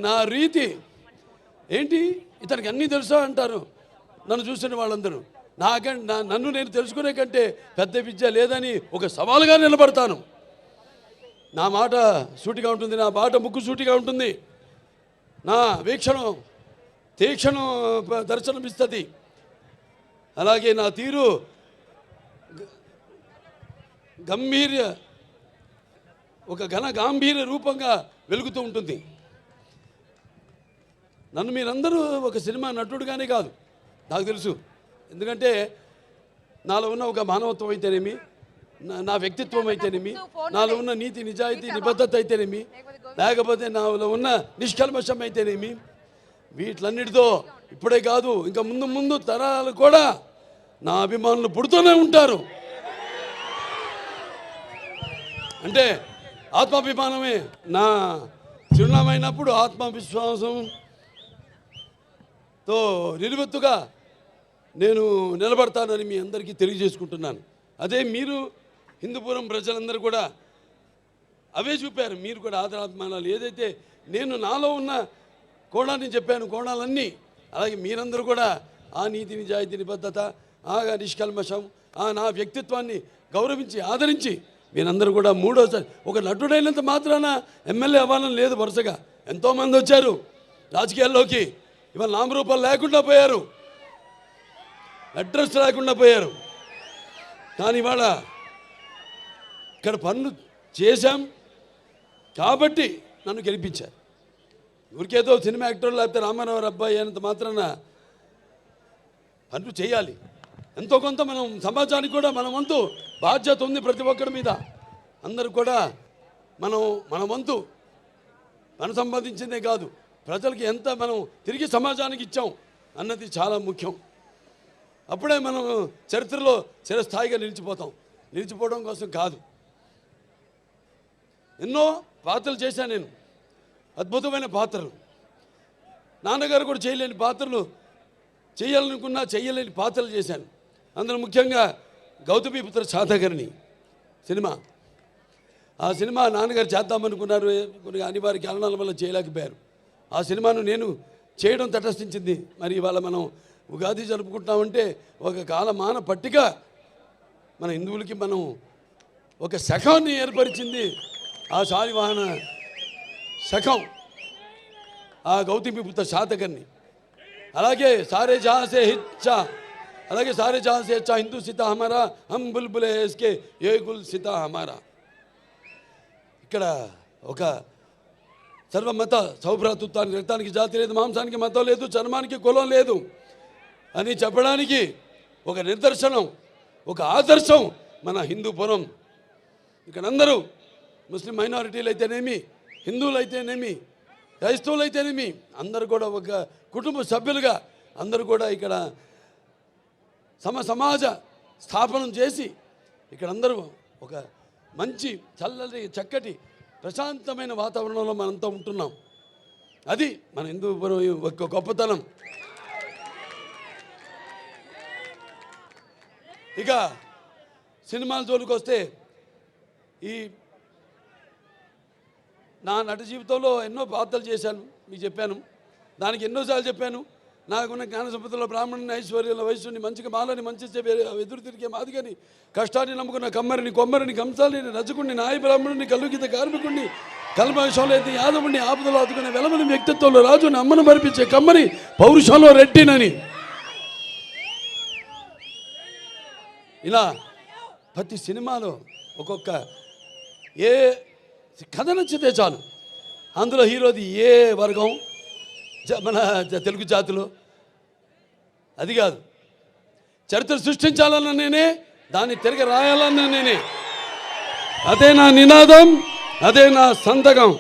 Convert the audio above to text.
నా రీతి ఏంటి, ఇతనికి అన్నీ తెలుసా అంటారు నన్ను చూసిన వాళ్ళందరూ. నన్ను నేను తెలుసుకునే కంటే పెద్ద విద్య లేదని ఒక సవాలుగా నిలబడతాను. నా మాట సూటిగా ఉంటుంది, నా బాట ముక్కు సూటిగా ఉంటుంది, నా వీక్షణం తీక్షణం దర్శనమిస్తుంది. అలాగే నా తీరు ఒక గాంభీర్య రూపంగా వెలుగుతూ ఉంటుంది. నన్ను మీరందరూ ఒక సినిమా నటుడుగానే కాదు నాకు తెలుసు. ఎందుకంటే నాలో ఉన్న ఒక మానవత్వం అయితేనేమి, నా వ్యక్తిత్వం అయితేనేమి, నాలో ఉన్న నీతి నిజాయితీ నిబద్ధత అయితేనేమి, లేకపోతే నాలో ఉన్న నిష్కల్మషం అయితేనేమి, వీటిలన్నిటితో ఇప్పుడే కాదు ఇంకా ముందు ముందు తరాలు కూడా నా అభిమానులు పుడుతూనే ఉంటారు. అంటే ఆత్మాభిమానమే నా చిరునామైనప్పుడు ఆత్మవిశ్వాసంతో నిలువెత్తుగా నేను నిలబడతానని మీ అందరికీ తెలియజేసుకుంటున్నాను. అదే మీరు హిందూపురం ప్రజలందరూ కూడా అవే చూపారు. మీరు కూడా ఆదరాభిమానాలు ఏదైతే నేను నాలో ఉన్న కోణాన్ని చెప్పాను, కోణాలన్నీ అలాగే మీరందరూ కూడా ఆ నీతి నిజాయితీ నిబద్ధత, ఆ నిష్కల్మషం, ఆ నా వ్యక్తిత్వాన్ని గౌరవించి ఆదరించి మీరందరూ కూడా మూడోసారి ఒక నటుడైనంత మాత్రాన ఎమ్మెల్యే అవ్వాలని లేదు. వరుసగా ఎంతోమంది వచ్చారు రాజకీయాల్లోకి, ఇవాళ నామరూపాలు లేకుండా పోయారు, అడ్రస్ లేకుండా పోయారు. కానీ ఇవాళ ఇక్కడ పనులు చేశాం కాబట్టి నన్ను గెలిపించారు. ఊరికేదో సినిమా యాక్టర్ లేకపోతే రామారావు అబ్బాయి అయినంత మాత్రాన పనులు చేయాలి. ఎంతో కొంత మనం సమాజానికి కూడా మన వంతు బాధ్యత ఉంది ప్రతి ఒక్కరి మీద. అందరూ కూడా మన వంతు మనం సంపాదించిందే కాదు, ప్రజలకి ఎంత మనం తిరిగి సమాజానికి ఇచ్చాం అన్నది చాలా ముఖ్యం. అప్పుడే మనం చరిత్రలో చిరస్థాయిగా నిలిచిపోవడం కోసం కాదు. ఎన్నో పాత్రలు చేశాను నేను, అద్భుతమైన పాత్రలు. నాన్నగారు కూడా చేయలేని పాత్రలు, చేయాలనుకున్నా చేయలేని పాత్రలు చేశాను. అందులో ముఖ్యంగా గౌతమిపుత్ర శాతకర్ణి సినిమా. ఆ సినిమా నాన్నగారు చేద్దామనుకున్నారు, కొన్ని అనివార్య కారణాల వల్ల చేయలేకపోయారు. ఆ సినిమాను నేను చేయడం తటస్థించింది. మరి ఇవాళ మనం ఉగాది జరుపుకుంటామంటే ఒక కాలమాన పట్టిక మన హిందువులకి మనం ఒక శకాన్ని ఏర్పరిచింది. ఆ శాలివాహన శకం, ఆ గౌతమిపుత్ర శాతకర్ణి. అలాగే సారే జహాసే హిచ్చా, అలాగే సారే జహాసే హెచ్చా హిందూ సీతా హమారా, హమ్ బుల్బులే ఇస్కే ఏ గుల్ సీతా హమారా. ఇక్కడ ఒక సర్వమత సౌభ్రాతృత్వానికి, రక్తానికి జాతి లేదు, మాంసానికి మతం లేదు, చర్మానికి కులం లేదు అని చెప్పడానికి ఒక నిదర్శనం, ఒక ఆదర్శం మన హిందూపురం. ఇక్కడ అందరూ ముస్లిం మైనారిటీలు అయితేనేమి, హిందువులు అయితేనేమి, క్రైస్తవులు అయితేనేమి, అందరూ కూడా ఒక కుటుంబ సభ్యులుగా అందరూ కూడా ఇక్కడ సమాజ స్థాపనం చేసి ఇక్కడ అందరూ ఒక మంచి చల్లటి చక్కటి ప్రశాంతమైన వాతావరణంలో మనంతా ఉంటున్నాం. అది మన హిందూపురం ఒక గొప్పతనం. ఇక సినిమాల జోలికి వస్తే, ఈ నా నట జీవితంలో ఎన్నో పాత్రలు చేశాను, మీకు చెప్పాను. దానికి ఎన్నోసార్లు చెప్పాను. నాకున్న జ్ఞాన సంపదలో బ్రాహ్మణుని, ఐశ్వర్యంలో వైశ్యుని, మంచిగా మాలని, మంచి ఎదురు తిరిగే మాదిగని, కష్టాన్ని నమ్ముకున్న కమ్మరిని, కొమ్మరిని, కంసాలిని, రజకుడిని, నాయ బ్రాహ్మణుని, కల్లుగీత కార్మికుడిని, కల్మషంలో అయితే యాదవుడిని, ఆపదలో ఆదుకునే వెలమని, వ్యక్తిత్వంలో రాజుని, అమ్మను మరిపించే కమ్మని, పౌరుషంలో రెడ్డినని, ఇలా ప్రతి సినిమాలో ఒక్కొక్క ఏ కథ నచ్చితే చాలు అందులో హీరోది ఏ వర్గం, మన తెలుగు జాతిలో అది కాదు. చరిత్ర సృష్టించాలన్న నేనే, దాన్ని తిరిగి రాయాలన్న నేనే. అదే నా నినాదం, అదే నా సంతకం.